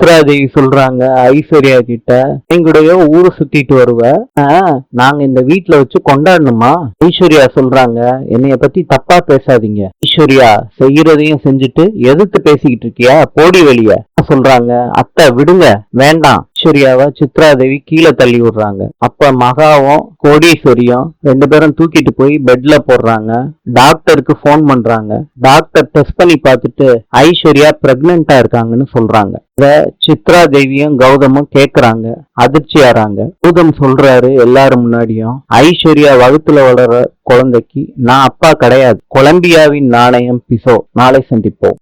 சித்ராதேவி சொல்றாங்க ஐஸ்வர்யா கிட்ட, எங்களுடைய ஊரை சுத்திட்டு வருவ, நாங்க இந்த வீட்டுல வச்சு கொண்டாடணுமா? ஐஸ்வர்யா சொல்றாங்க, என்னைய பத்தி தப்பா பேசாதீங்க. ஐஸ்வர்யா செய்யறதையும் செஞ்சுட்டு எதிர்த்து பேசிக்கிட்டு இருக்கியா, போடி வெளிய சொல்றாங்க. அத்தை விடுங்க, வேண்டாம். ஐஸ்வர்யாவை சித்ராதேவி கீழே தள்ளி விடுறாங்க. அப்ப மகாவும் கோடீஸ்வரியும் 2 பேரும் தூக்கிட்டு போய் பெட்ல போடுறாங்க. டாக்டருக்கு போன் பண்றாங்க. டாக்டர் டெஸ்ட் பண்ணி பார்த்துட்டு ஐஸ்வர்யா பிரெக்னெண்டா இருக்காங்கன்னு சொல்றாங்க. இத சித்ராதேவியும் கௌதமும் கேக்குறாங்க, அதிர்ச்சி ஆறாங்க. கௌதம் சொல்றாரு எல்லாரும் முன்னாடியும், ஐஸ்வர்யா வகுத்துல வளர குழந்தைக்கு நான் அப்பா கிடையாது. கொலம்பியாவின் நாணயம் பிசோ. நாளை சந்திப்போம்.